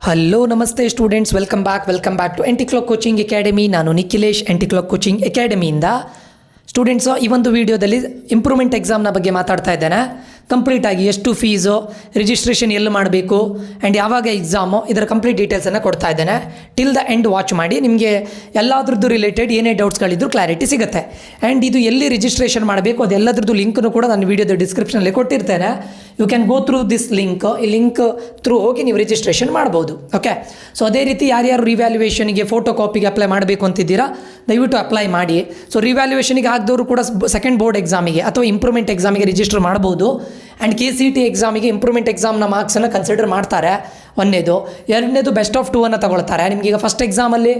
Hello ನಮಸ್ತೆ students, welcome back to ಎಂಟಿಕ್ಲಾಕ್ coaching academy. ನಾನು ನಿಖಿಲೇಶ್, ಎಂಟಿಕ್ಲಾಕ್ ಕೋಚಿಂಗ್ ಅಕಾಡೆಮಿಯಿಂದ. ಸ್ಟೂಡೆಂಟ್ಸು, ಈ ಒಂದು ವಿಡಿಯೋದಲ್ಲಿ ಇಂಪ್ರೂವ್ಮೆಂಟ್ ಎಕ್ಸಾಮ್ನ ಬಗ್ಗೆ ಮಾತಾಡ್ತಾ ಇದ್ದೇನೆ. ಕಂಪ್ಲೀಟಾಗಿ ಎಷ್ಟು ಫೀಸು, ರಿಜಿಸ್ಟ್ರೇಷನ್ ಎಲ್ಲಿ ಮಾಡಬೇಕು ಆ್ಯಂಡ್ ಯಾವಾಗ ಎಕ್ಸಾಮು, ಇದರ ಕಂಪ್ಲೀಟ್ ಡೀಟೇಲ್ಸನ್ನು ಕೊಡ್ತಾ ಇದ್ದೇನೆ. ಟಿಲ್ ದ ಎಂಡ್ ವಾಚ್ ಮಾಡಿ. ನಿಮಗೆ ಎಲ್ಲದ್ರದ್ದು ರಿಲೇಟೆಡ್ ಏನೇ ಡೌಟ್ಸ್ಗಳಿದ್ರು ಕ್ಲಾರಿಟಿ ಸಿಗುತ್ತೆ. ಆ್ಯಂಡ್ ಇದು ಎಲ್ಲಿ ರಿಜಿಸ್ಟ್ರೇಷನ್ ಮಾಡಬೇಕು ಅದೆಲ್ಲದ್ರದ್ದು ಲಿಂಕ್ನು ಕೂಡ ನಾನು ವಿಡಿಯೋದ ಡಿಸ್ಕ್ರಿಪ್ಷನಲ್ಲಿ ಕೊಟ್ಟಿರ್ತೇನೆ. You can go through this link. ಈ ಲಿಂಕ್ ಥ್ರೂ ಹೋಗಿ ನೀವು ರಿಜಿಸ್ಟ್ರೇಷನ್ ಮಾಡ್ಬೋದು. ಓಕೆ, ಸೊ ಅದೇ ರೀತಿ ಯಾರ್ಯಾರು ರಿವ್ಯಾಲ್ಯೂಯೇಷನ್ಗೆ ಫೋಟೋ ಕಾಪಿಗೆ ಅಪ್ಲೈ ಮಾಡಬೇಕು ಅಂತಿದ್ದೀರಾ, ದಯವಿಟ್ಟು ಅಪ್ಲೈ ಮಾಡಿ. ಸೊ ರಿವ್ಯಾಲ್ಯೂಯೇಷನ್ಗೆ ಆಗದವರು ಕೂಡ ಸೆಕೆಂಡ್ ಬೋರ್ಡ್ ಎಕ್ಸಾಮಿಗೆ ಅಥವಾ ಇಂಪ್ರೂವ್ಮೆಂಟ್ ಎಕ್ಸಾಮಿಗೆ ರಿಜಿಸ್ಟರ್ ಮಾಡ್ಬೋದು. ಆ್ಯಂಡ್ KCET ಎಕ್ಸಾಮಿಗೆ ಇಂಪ್ರೂವ್ಮೆಂಟ್ ಎಕ್ಸಾಮ್ನ ಮಾರ್ಕ್ಸನ್ನು ಕನ್ಸಿಡರ್ ಮಾಡ್ತಾರೆ. ಒಂದನೇದು. ಎರಡನೇದು ಬೆಸ್ಟ್ ಆಫ್ 2 ಅನ್ನು ತಗೊಳ್ತಾರೆ. ನಿಮಗೀಗ ಫಸ್ಟ್ ಎಕ್ಸಾಮಲ್ಲಿ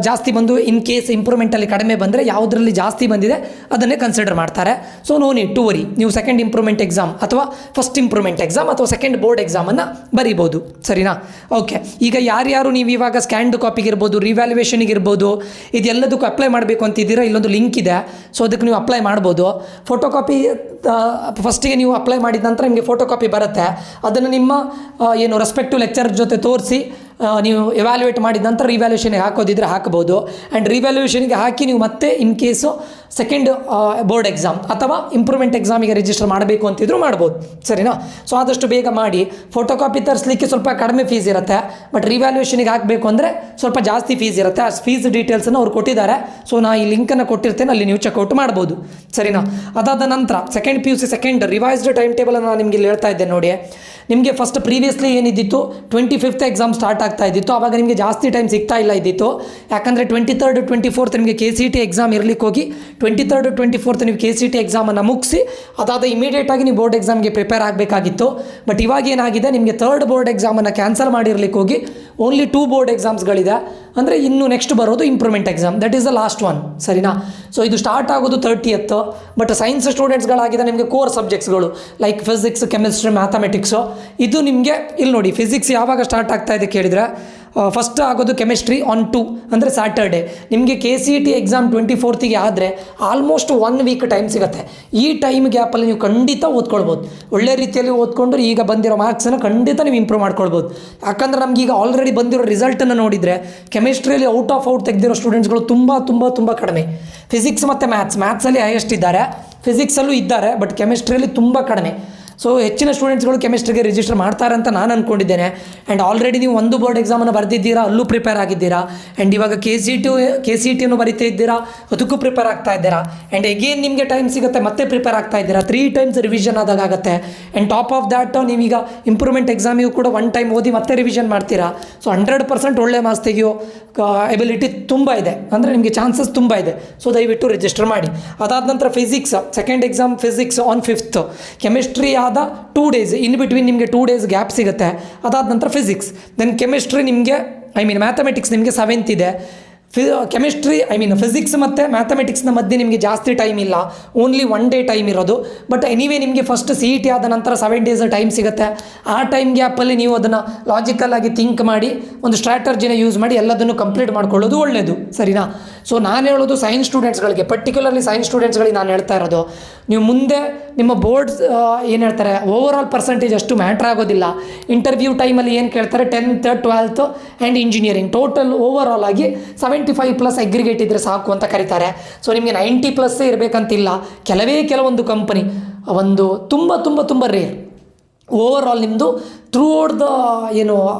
ಜಾಸ್ತಿ ಬಂದು ಇನ್ ಕೇಸ್ ಇಂಪ್ರೂವ್ಮೆಂಟಲ್ಲಿ ಕಡಿಮೆ ಬಂದರೆ ಯಾವುದರಲ್ಲಿ ಜಾಸ್ತಿ ಬಂದಿದೆ ಅದನ್ನೇ ಕನ್ಸಿಡರ್ ಮಾಡ್ತಾರೆ. So no need to worry. ನೀವು ಸೆಕೆಂಡ್ ಇಂಪ್ರೂವ್ಮೆಂಟ್ ಎಕ್ಸಾಮ್ ಅಥವಾ ಫಸ್ಟ್ ಇಂಪ್ರೂವ್ಮೆಂಟ್ ಎಕ್ಸಾಮ್ ಅಥವಾ ಸೆಕೆಂಡ್ ಬೋರ್ಡ್ ಎಕ್ಸಾಮನ್ನು ಬರೀಬೋದು. ಸರಿನಾ? ಓಕೆ, ಈಗ ಯಾರ್ಯಾರು ನೀವು ಇವಾಗ ಸ್ಕ್ಯಾನ್ಡ್ ಕಾಪಿಗೆ ಇರ್ಬೋದು, ರಿವ್ಯಾಲ್ಯೂಯೇಷನಿಗೆ ಇರ್ಬೋದು, ಇದೆಲ್ಲದಕ್ಕೂ ಅಪ್ಲೈ ಮಾಡಬೇಕು ಅಂತಿದ್ದೀರಾ, ಇಲ್ಲೊಂದು ಲಿಂಕ್ ಇದೆ. ಸೊ ಅದಕ್ಕೆ ನೀವು ಅಪ್ಲೈ ಮಾಡ್ಬೋದು. ಫೋಟೋ ಕಾಪಿ ಫಸ್ಟಿಗೆ ನೀವು ಅಪ್ಲೈ ಮಾಡಿದ ನಂತರ ನಿಮಗೆ ಫೋಟೋ ಕಾಪಿ ಬರುತ್ತೆ. ಅದನ್ನು ನಿಮ್ಮ ಏನು ರೆಸ್ಪೆಕ್ಟಿವ್ ಲೆಕ್ಚರರ್ ಜೊತೆ ತೋರಿಸಿ ನೀವು ಎವ್ಯಾಲ್ಯೂಯೇಟ್ ಮಾಡಿದ ನಂತರ ರಿವ್ಯಾಲ್ಯೂಷನ್ಗೆ ಹಾಕೋದಿದ್ರೆ ಹಾಕ್ಬೋದು. ಆ್ಯಂಡ್ ರಿವ್ಯಾಲ್ಯೂಷನ್ಗೆ ಹಾಕಿ ನೀವು ಮತ್ತೆ in case second board exam ಅಥವಾ ಇಂಪ್ರೂವ್ಮೆಂಟ್ ಎಕ್ಸಾಮಿಗೆ ರಿಜಿಸ್ಟರ್ ಮಾಡಬೇಕು ಅಂತಿದ್ರು ಮಾಡ್ಬೋದು. ಸರಿನಾ? ಸೊ ಆದಷ್ಟು ಬೇಗ ಮಾಡಿ. ಫೋಟೋ ಕಾಪಿ ತರಿಸಲಿಕ್ಕೆ ಸ್ವಲ್ಪ ಕಡಿಮೆ ಫೀಸ್ ಇರುತ್ತೆ, ಬಟ್ ರಿವ್ಯಾಲ್ಯೂಷನ್ಗೆ ಹಾಕಬೇಕು ಅಂದರೆ ಸ್ವಲ್ಪ ಜಾಸ್ತಿ ಫೀಸ್ ಇರುತ್ತೆ. ಆ ಫೀಸ್ ಡೀಟೇಲ್ಸನ್ನು ಅವ್ರು ಕೊಟ್ಟಿದ್ದಾರೆ. ಸೊ ನಾನು ಈ ಲಿಂಕನ್ನು ಕೊಟ್ಟಿರ್ತೇನೆ, ಅಲ್ಲಿ ನೀವು ಚೆಕ್ಔಟ್ ಮಾಡ್ಬೋದು. ಸರಿನಾ? ಅದಾದ ನಂತರ second PUC second revised time ಟೇಬಲನ್ನು ನಾನು ನಿಮಗೆ ಇಲ್ಲಿ ಹೇಳ್ತಾ ಇದ್ದೇನೆ ನೋಡಿ. ನಿಮಗೆ ಫಸ್ಟ್ ಪ್ರೀವಿಯಸ್ಲಿ ಏನಿದ್ದಿತ್ತು 25th ಎಕ್ಸಾಮ್ ಸ್ಟಾರ್ಟ್ ಆಗ್ತಾ ಇದ್ದಿತ್ತು. ಆವಾಗ ನಿಮಗೆ ಜಾಸ್ತಿ ಟೈಮ್ ಸಿಗ್ತಾ ಇಲ್ಲ ಇದ್ದಿತ್ತು. ಯಾಕಂದರೆ 23rd 24th ನಿಮಗೆ KCET ಎಕ್ಸಾಮ್ ಇರಲಿಕ್ಕೆ ಹೋಗಿ 23rd 24th ನೀವು KCET ಎಕ್ಸಾಮನ್ನು ಮುಗಿಸಿ ಅದಾದ ಇಮಿಡಿಯೇಟಾಗಿ ನೀವು ಬೋರ್ಡ್ ಎಕ್ಸಾಮ್ಗೆ ಪ್ರಿಪೇರ್ ಆಗಬೇಕಾಗಿತ್ತು. ಬಟ್ ಇವಾಗ ಏನಾಗಿದೆ, ನಿಮಗೆ ಥರ್ಡ್ ಬೋರ್ಡ್ ಎಕ್ಸಾಮನ್ನು ಕ್ಯಾನ್ಸಲ್ ಮಾಡಿರಲಿಕ್ಕೆ ಹೋಗಿ ಓನ್ಲಿ 2 ಬೋರ್ಡ್ ಎಕ್ಸಾಮ್ಸ್ಗಳಿದೆ. ಅಂದರೆ ಇನ್ನು ನೆಕ್ಸ್ಟ್ ಬರೋದು improvement exam, that is the last one. ಸರಿನಾ? ಸೊ ಇದು ಸ್ಟಾರ್ಟ್ ಆಗೋದು 30th. ಬಟ್ ಸೈನ್ಸ್ ಸ್ಟೂಡೆಂಟ್ಸ್ಗಳಾಗಿದೆ ನಿಮಗೆ ಕೋರ್ ಸಬ್ಜೆಕ್ಟ್ಸ್ಗಳು ಲೈಕ್ ಫಿಸಿಕ್ಸ್, ಕೆಮಿಸ್ಟ್ರಿ, ಮ್ಯಾಥಮೆಟಿಕ್ಸು. ಇದು ನಿಮಗೆ ಇಲ್ಲಿ ನೋಡಿ, ಫಿಸಿಕ್ಸ್ ಯಾವಾಗ ಸ್ಟಾರ್ಟ್ ಆಗ್ತಾ ಇದೆ ಕೇಳಿದರೆ ಫಸ್ಟ್ ಆಗೋದು ಕೆಮಿಸ್ಟ್ರಿ ಆನ್ 2 ಅಂದರೆ ಸ್ಯಾಟರ್ಡೆ. ನಿಮಗೆ KCET ಎಕ್ಸಾಮ್ 24th ಆದರೆ ಆಲ್ಮೋಸ್ಟ್ 1 ವೀಕ್ ಟೈಮ್ ಸಿಗುತ್ತೆ. ಈ ಟೈಮ್ ಗ್ಯಾಪಲ್ಲಿ ನೀವು ಖಂಡಿತ ಓದ್ಕೊಳ್ಬೋದು. ಒಳ್ಳೆ ರೀತಿಯಲ್ಲಿ ಓದ್ಕೊಂಡು ಈಗ ಬಂದಿರೋ ಮಾರ್ಕ್ಸನ್ನು ಖಂಡಿತ ನೀವು ಇಂಪ್ರೂವ್ ಮಾಡ್ಕೊಳ್ಬೋದು. ಯಾಕಂದರೆ ನಮಗೀಗ ಆಲ್ರೆಡಿ ಬಂದಿರೋ ರಿಸಲ್ಟನ್ನು ನೋಡಿದರೆ ಕೆಮಿಸ್ಟ್ರಿಯಲ್ಲಿ ಔಟ್ ತೆಗೆದಿರೋ ಸ್ಟೂಡೆಂಟ್ಸ್ಗಳು ತುಂಬ ಕಡಿಮೆ. ಫಿಸಿಕ್ಸ್ ಮತ್ತು ಮ್ಯಾಥ್ಸಲ್ಲಿ ಹೈಯೆಸ್ಟ್ ಇದ್ದಾರೆ, ಫಿಸಿಕ್ಸಲ್ಲೂ ಇದ್ದಾರೆ, ಬಟ್ ಕೆಮಿಸ್ಟ್ರಿಯಲ್ಲಿ ತುಂಬ ಕಡಿಮೆ. ಸೊ ಹೆಚ್ಚಿನ ಸ್ಟೂಡೆಂಟ್ಸ್ಗಳು ಕೆಮಿಸ್ಟ್ರಿಗೆ ರಿಜಿಸ್ಟರ್ ಮಾಡ್ತಾರೆ ಅಂತ ನಾನು ಅಂದ್ಕೊಂಡಿದ್ದೇನೆ. ಆ್ಯಂಡ್ ಆಲ್ರೆಡಿ ನೀವು ಒಂದು ಬೋರ್ಡ್ ಎಕ್ಸಾಮನ್ನು ಬರೆದಿದ್ದೀರಾ, ಅಲ್ಲೂ ಪ್ರಿಪೇರ್ ಆಗಿದ್ದೀರಾ. ಆ್ಯಂಡ್ ಇವಾಗ KCET ಬರೀತಾ ಇದ್ದೀರಾ, ಅದಕ್ಕೂ ಪ್ರಿಪೇರ್ ಆಗ್ತಾ ಇದ್ದೀರಾ. ಆ್ಯಂಡ್ ಎಗೇನ್ ನಿಮಗೆ ಟೈಮ್ ಸಿಗುತ್ತೆ, ಮತ್ತೆ ಪ್ರಿಪೇರ್ ಆಗ್ತಾ ಇದ್ದೀರಾ. 3 times ರಿವಿಷನ್ ಆದಾಗ ಆಗುತ್ತೆ. ಆ್ಯಂಡ್ ಟಾಪ್ ಆಫ್ ದ್ಯಾಟ್ ನೀವೀಗ ಇಂಪ್ರೂವ್ಮೆಂಟ್ ಎಕ್ಸಾಮಿಗೂ ಕೂಡ 1 time ಓದಿ ಮತ್ತೆ ರಿವಿಷನ್ ಮಾಡ್ತೀರಾ. ಸೊ 100% ಒಳ್ಳೆ ಮಾರ್ಕ್ಸ್ ತೆಗೆಯೋ ಎಬಿಲಿಟಿ ತುಂಬ ಇದೆ, ಅಂದರೆ ನಿಮಗೆ ಚಾನ್ಸಸ್ ತುಂಬ ಇದೆ. ಸೊ ದಯವಿಟ್ಟು ರಿಜಿಸ್ಟರ್ ಮಾಡಿ. ಅದಾದ ನಂತರ physics second exam physics on 5th. Chemistry ಆದ 2 days ಇನ್ ಬಿಟ್ವೀನ್ ನಿಮಗೆ 2 days ಗ್ಯಾಪ್ ಸಿಗುತ್ತೆ. ಅದಾದ ನಂತರ ಫಿಸಿಕ್ಸ್, ದೆನ್ ಕೆಮಿಸ್ಟ್ರಿ ನಿಮಗೆ ಮ್ಯಾಥಮೆಟಿಕ್ಸ್ ನಿಮಗೆ 7th ಇದೆ. ಫಿಸಿಕ್ಸ್ ಮತ್ತು ಮ್ಯಾಥಮೆಟಿಕ್ಸ್ನ ಮಧ್ಯೆ ನಿಮಗೆ ಜಾಸ್ತಿ ಟೈಮ್ ಇಲ್ಲ, ಓನ್ಲಿ 1 day ಟೈಮ್ ಇರೋದು. ಬಟ್ ಎನಿವೇ ನಿಮಗೆ ಫಸ್ಟ್ CET ಆದ ನಂತರ 7 days ಟೈಮ್ ಸಿಗುತ್ತೆ. ಆ ಟೈಮ್ ಗ್ಯಾಪಲ್ಲಿ ನೀವು ಅದನ್ನು ಲಾಜಿಕಲ್ಲಾಗಿ ಥಿಂಕ್ ಮಾಡಿ ಒಂದು ಸ್ಟ್ರಾಟರ್ಜಿನ ಯೂಸ್ ಮಾಡಿ ಎಲ್ಲದನ್ನು ಕಂಪ್ಲೀಟ್ ಮಾಡ್ಕೊಳ್ಳೋದು ಒಳ್ಳೆಯದು. ಸರಿನಾ? ಸೊ ನಾನು ಹೇಳೋದು ಸೈನ್ಸ್ ಸ್ಟೂಡೆಂಟ್ಸ್ಗಳಿಗೆ, ಪರ್ಟಿಕ್ಯುಲರ್ಲಿ ಸೈನ್ಸ್ ಸ್ಟೂಡೆಂಟ್ಸ್ಗಳಿಗೆ ನಾನು ಹೇಳ್ತಾ ಇರೋದು, ನೀವು ಮುಂದೆ ನಿಮ್ಮ ಬೋರ್ಡ್ಸ್ ಏನು ಹೇಳ್ತಾರೆ, ಓವರ್ ಆಲ್ ಪರ್ಸೆಂಟೇಜ್ ಅಷ್ಟು ಮ್ಯಾಟ್ರ್ ಆಗೋದಿಲ್ಲ. ಇಂಟರ್ವ್ಯೂ ಟೈಮಲ್ಲಿ ಏನು ಕೇಳ್ತಾರೆ, 10th 12th and engineering total over all ಆಗಿ 75+ ಅಗ್ರಿಗೇಟ್ ಇದ್ದರೆ ಸಾಕು ಅಂತ ಕರೀತಾರೆ. ಸೊ ನಿಮಗೆ 90+ ಇರಬೇಕಂತಿಲ್ಲ. ಕೆಲವೊಂದು ಕಂಪನಿ ಒಂದು ತುಂಬ ರೇರ್ ಓವರ್ ಆಲ್ ನಿಮ್ಮದು ಥ್ರೂ ಔಟ್ ದ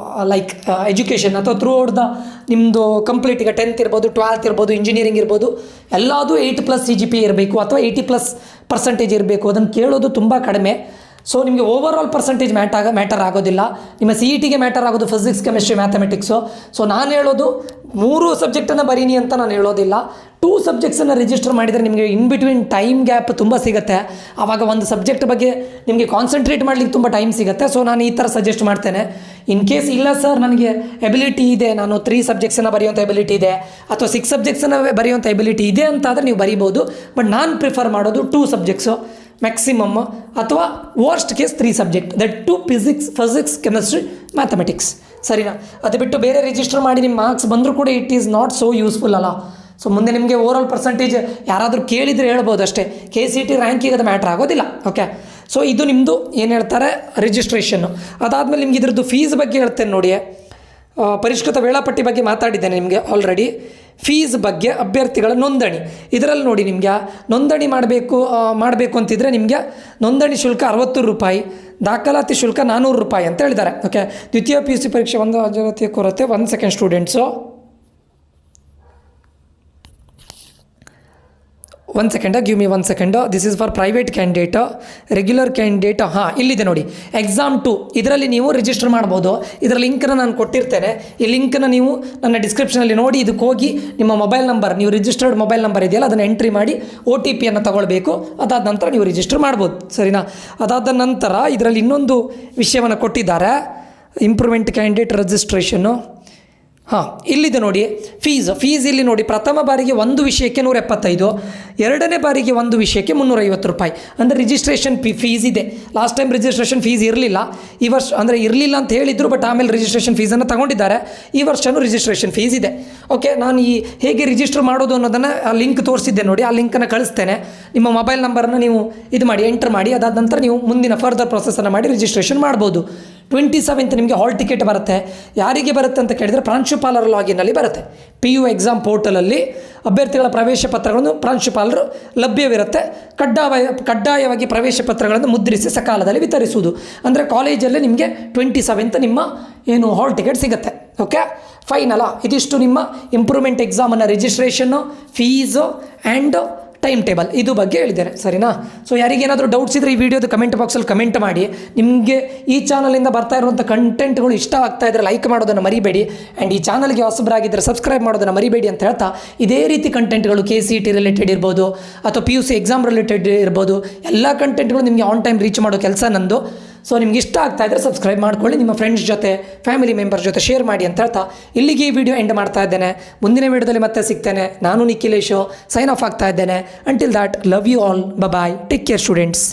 ಎಜುಕೇಷನ್ ಅಥವಾ ಥ್ರೂ ಔಟ್ ದ ನಿಮ್ಮದು ಕಂಪ್ಲೀಟ್ ಈಗ 10th ಇರ್ಬೋದು, 12th ಇರ್ಬೋದು, ಇಂಜಿನಿಯರಿಂಗ್ ಇರ್ಬೋದು, ಎಲ್ಲದೂ 8+ CGPA ಇರಬೇಕು ಅಥವಾ 80+ ಇರಬೇಕು. ಅದನ್ನು ಕೇಳೋದು ತುಂಬ ಕಡಿಮೆ. ಸೊ ನಿಮಗೆ ಓವರ್ ಆಲ್ ಪರ್ಸೆಂಟೇಜ್ ಮ್ಯಾಟರ್ ಆಗೋದಿಲ್ಲ. ನಿಮ್ಮ CETಗೆ ಮ್ಯಾಟರ್ ಆಗೋದು ಫಿಸಿಕ್ಸ್, ಕೆಮಿಸ್ಟ್ರಿ, ಮ್ಯಾಥಮೆಟಿಕ್ಸು. ಸೊ ನಾನು ಹೇಳೋದು 3 ಸಬ್ಜೆಕ್ಟನ್ನು ಬರೀನಿ ಅಂತ ನಾನು ಹೇಳೋದಿಲ್ಲ. 2 ಸಬ್ಜೆಕ್ಟ್ಸನ್ನು ರಿಜಿಸ್ಟರ್ ಮಾಡಿದರೆ ನಿಮಗೆ ಇನ್ ಬಿಟ್ವೀನ್ ಟೈಮ್ ಗ್ಯಾಪ್ ತುಂಬ ಸಿಗುತ್ತೆ. ಆವಾಗ ಒಂದು ಸಬ್ಜೆಕ್ಟ್ ಬಗ್ಗೆ ನಿಮಗೆ ಕಾನ್ಸಂಟ್ರೇಟ್ ಮಾಡಲಿಕ್ಕೆ ತುಂಬ ಟೈಮ್ ಸಿಗುತ್ತೆ. ಸೊ ನಾನು ಈ ಥರ ಸಜೆಸ್ಟ್ ಮಾಡ್ತೇನೆ. ಇನ್ ಕೇಸ್ ಇಲ್ಲ ಸರ್ ನನಗೆ ಎಬಿಲಿಟಿ ಇದೆ, ನಾನು 3 ಸಬ್ಜೆಕ್ಟ್ಸನ್ನು ಬರೆಯುವಂಥ ಎಬಿಲಿಟಿ ಇದೆ ಅಥವಾ 6 ಸಬ್ಜೆಕ್ಟ್ಸನ್ನು ಬರೆಯುವಂಥ ಎಬಿಲಿಟಿ ಇದೆ ಅಂತಾದರೆ ನೀವು ಬರೀಬೋದು. ಬಟ್ ನಾನು ಪ್ರಿಫರ್ ಮಾಡೋದು 2 ಸಬ್ಜೆಕ್ಟ್ಸು ಮ್ಯಾಕ್ಸಿಮಮ್, ಅಥವಾ worst case 3 subject, that 2 physics, chemistry, mathematics. ಸರಿನಾ? ಅದು ಬಿಟ್ಟು ಬೇರೆ ರಿಜಿಸ್ಟರ್ ಮಾಡಿ ನಿಮ್ಮ ಮಾರ್ಕ್ಸ್ ಬಂದರೂ ಕೂಡ it is not so useful ಅಲ್ಲ. ಸೊ ಮುಂದೆ ನಿಮಗೆ ಓವರ್ ಆಲ್ ಪರ್ಸೆಂಟೇಜ್ ಯಾರಾದರೂ ಕೇಳಿದರೆ ಹೇಳ್ಬೋದು ಅಷ್ಟೇ. KCET ರ್ಯಾಂಕಿಗೆ ಅದು ಮ್ಯಾಟ್ರ್ ಆಗೋದಿಲ್ಲ. ಓಕೆ, ಸೊ ಇದು ನಿಮ್ಮದು ಏನು ಹೇಳ್ತಾರೆ ರಿಜಿಸ್ಟ್ರೇಷನ್ನು. ಅದಾದಮೇಲೆ ನಿಮ್ಗೆ ಇದ್ರದ್ದು ಫೀಸ್ ಬಗ್ಗೆ ಹೇಳ್ತೇನೆ ನೋಡಿ. ಪರಿಷ್ಕೃತ ವೇಳಾಪಟ್ಟಿ ಬಗ್ಗೆ ಮಾತಾಡಿದ್ದೇನೆ ನಿಮಗೆ ಆಲ್ರೆಡಿ. ಫೀಸ್ ಬಗ್ಗೆ ಅಭ್ಯರ್ಥಿಗಳ ನೋಂದಣಿ ಇದರಲ್ಲಿ ನೋಡಿ, ನಿಮಗೆ ನೋಂದಣಿ ಮಾಡಬೇಕು ಅಂತಿದ್ರೆ ನಿಮಗೆ ನೋಂದಣಿ ಶುಲ್ಕ 60 ರೂಪಾಯಿ, ದಾಖಲಾತಿ ಶುಲ್ಕ 400 ರೂಪಾಯಿ ಅಂತ ಹೇಳಿದ್ದಾರೆ. ಓಕೆ, ದ್ವಿತೀಯ PUC ಪರೀಕ್ಷೆ ಒಂದು ಹಾಜರಾತಿಯ ಕೊರತೆ 1 second students, 1 second, give me 1 second. This is for private candidate, regular candidate. ಇಲ್ಲಿದೆ ನೋಡಿ ಎಕ್ಸಾಮ್ 2, ಇದರಲ್ಲಿ ನೀವು ರಿಜಿಸ್ಟರ್ ಮಾಡ್ಬೋದು. ಇದರ ಲಿಂಕನ್ನು ನಾನು ಕೊಟ್ಟಿರ್ತೇನೆ. ಈ ಲಿಂಕನ್ನು ನೀವು ನನ್ನ ಡಿಸ್ಕ್ರಿಪ್ಷನಲ್ಲಿ ನೋಡಿ ಇದಕ್ಕೆ ಹೋಗಿ ನಿಮ್ಮ ಮೊಬೈಲ್ ನಂಬರ್, ನೀವು ರಿಜಿಸ್ಟರ್ಡ್ ಮೊಬೈಲ್ ನಂಬರ್ ಇದೆಯಲ್ಲ ಅದನ್ನು ಎಂಟ್ರಿ ಮಾಡಿ OTP ತಗೊಳ್ಬೇಕು. ಅದಾದ ನಂತರ ನೀವು ರಿಜಿಸ್ಟರ್ ಮಾಡ್ಬೋದು, ಸರಿನಾ. ಅದಾದ ನಂತರ ಇದರಲ್ಲಿ ಇನ್ನೊಂದು ವಿಷಯವನ್ನು ಕೊಟ್ಟಿದ್ದಾರೆ, ಇಂಪ್ರೂವ್ಮೆಂಟ್ ಕ್ಯಾಂಡಿಡೇಟ್ ರಿಜಿಸ್ಟ್ರೇಷನ್ನು. ಇಲ್ಲಿದೆ ನೋಡಿ ಫೀಸ್ ಇಲ್ಲಿ ನೋಡಿ, ಪ್ರಥಮ ಬಾರಿಗೆ ಒಂದು ವಿಷಯಕ್ಕೆ 175, ಎರಡನೇ ಬಾರಿಗೆ ಒಂದು ವಿಷಯಕ್ಕೆ 350 ರೂಪಾಯಿ. ಅಂದರೆ ರಿಜಿಸ್ಟ್ರೇಷನ್ ಫೀಸ್ ಇದೆ. ಲಾಸ್ಟ್ ಟೈಮ್ ರಿಜಿಸ್ಟ್ರೇಷನ್ ಫೀಸ್ ಇರಲಿಲ್ಲ, ಈ ವರ್ಷ ಅಂದರೆ ಇರಲಿಲ್ಲ ಅಂತ ಹೇಳಿದರು, ಬಟ್ ಆಮೇಲೆ ರಿಜಿಸ್ಟ್ರೇಷನ್ ಫೀಸನ್ನು ತಗೊಂಡಿದ್ದಾರೆ. ಈ ವರ್ಷವೂ ರಿಜಿಸ್ಟ್ರೇಷನ್ ಫೀಸ್ ಇದೆ. ಓಕೆ, ನಾನು ಹೇಗೆ ರಿಜಿಸ್ಟರ್ ಮಾಡೋದು ಅನ್ನೋದನ್ನು ಲಿಂಕ್ ತೋರಿಸಿದ್ದೆ ನೋಡಿ, ಆ ಲಿಂಕನ್ನು ಕಳಿಸ್ತೇನೆ. ನಿಮ್ಮ ಮೊಬೈಲ್ ನಂಬರನ್ನು ನೀವು ಎಂಟರ್ ಮಾಡಿ, ಅದಾದ ನಂತರ ನೀವು ಮುಂದಿನ ಫರ್ದರ್ ಪ್ರೊಸೆಸನ್ನು ಮಾಡಿ ರಿಜಿಸ್ಟ್ರೇಷನ್ ಮಾಡ್ಬೋದು. 27th ನಿಮಗೆ ಹಾಲ್ ಟಿಕೆಟ್ ಬರುತ್ತೆ. ಯಾರಿಗೆ ಬರುತ್ತೆ ಅಂತ ಕೇಳಿದರೆ ಪ್ರಾಂಶುಪಾಲರ ಲಾಗಿನ್ನಲ್ಲಿ ಬರುತ್ತೆ. PU ಎಕ್ಸಾಮ್ ಪೋರ್ಟಲಲ್ಲಿ ಅಭ್ಯರ್ಥಿಗಳ ಪ್ರವೇಶ ಪತ್ರಗಳನ್ನು ಪ್ರಾಂಶುಪಾಲರು ಲಭ್ಯವಿರುತ್ತೆ. ಕಡ್ಡಾಯವಾಗಿ ಪ್ರವೇಶ ಪತ್ರಗಳನ್ನು ಮುದ್ರಿಸಿ ಸಕಾಲದಲ್ಲಿ ವಿತರಿಸುವುದು. ಅಂದರೆ ಕಾಲೇಜಲ್ಲೇ ನಿಮಗೆ 27th ನಿಮ್ಮ ಹಾಲ್ ಟಿಕೆಟ್ ಸಿಗುತ್ತೆ. ಓಕೆ, ಫೈನಲ್ಲ. ಇದಿಷ್ಟು ನಿಮ್ಮ ಇಂಪ್ರೂವ್ಮೆಂಟ್ ಎಕ್ಸಾಮನ್ನು ರಿಜಿಸ್ಟ್ರೇಷನ್ನು, ಫೀಸು ಆ್ಯಂಡ್ ಟೈಮ್ ಟೇಬಲ್ ಇದು ಬಗ್ಗೆ ಹೇಳಿದ್ದೇನೆ, ಸರಿನಾ. ಸೊ ಯಾರಿಗೇನಾದರೂ ಡೌಟ್ಸ್ ಇದ್ದರೆ ಈ ವಿಡಿಯೋದು ಕಮೆಂಟ್ ಬಾಕ್ಸಲ್ಲಿ ಕಮೆಂಟ್ ಮಾಡಿ. ನಿಮಗೆ ಈ ಚಾನಲಿಂದ ಬರ್ತಾ ಇರುವಂಥ ಕಂಟೆಂಟ್ಗಳು ಇಷ್ಟ ಆಗ್ತಾ ಇದ್ದರೆ ಲೈಕ್ ಮಾಡೋದನ್ನು ಮರಿಬೇಡಿ. ಆ್ಯಂಡ್ ಈ ಚಾನಲ್ಗೆ ಹೊಸಬರಾಗಿದ್ದರೆ ಸಬ್ಸ್ಕ್ರೈಬ್ ಮಾಡೋದನ್ನು ಮರಿಬೇಡಿ ಅಂತ ಹೇಳ್ತಾ, ಇದೇ ರೀತಿ ಕಂಟೆಂಟ್ಗಳು KCET ರಿಲೇಟೆಡ್ ಇರ್ಬೋದು ಅಥವಾ PUC ಎಕ್ಸಾಮ್ ರಿಲೇಟೆಡ್ ಇರ್ಬೋದು, ಎಲ್ಲ ಕಂಟೆಂಟ್ಗಳು ನಿಮಗೆ ಆನ್ ಟೈಮ್ ರೀಚ್ ಮಾಡೋ ಕೆಲಸ ನಂದು. ಸೊ ನಿಮ್ಗೆ ಇಷ್ಟ ಆಗ್ತಾ ಇದ್ದರೆ ಸಬ್ಸ್ಕ್ರೈಬ್ ಮಾಡ್ಕೊಳ್ಳಿ, ನಿಮ್ಮ ಫ್ರೆಂಡ್ಸ್ ಜೊತೆ, ಫ್ಯಾಮಿಲಿ ಮೆಂಬರ್ಸ್ ಜೊತೆ ಶೇರ್ ಮಾಡಿ ಅಂತ ಹೇಳ್ತಾ ಇಲ್ಲಿಗೆ ಈ ವಿಡಿಯೋ ಎಂಡ್ ಮಾಡ್ತಾ ಇದ್ದೇನೆ. ಮುಂದಿನ ವಿಡಿಯೋದಲ್ಲಿ ಮತ್ತೆ ಸಿಗ್ತೇನೆ. ನಾನು ನಿಖಿಲೇಶು ಸೈನ್ ಆಫ್ ಆಗ್ತಾ ಇದ್ದೇನೆ. Until that, love you all, bye, take care students.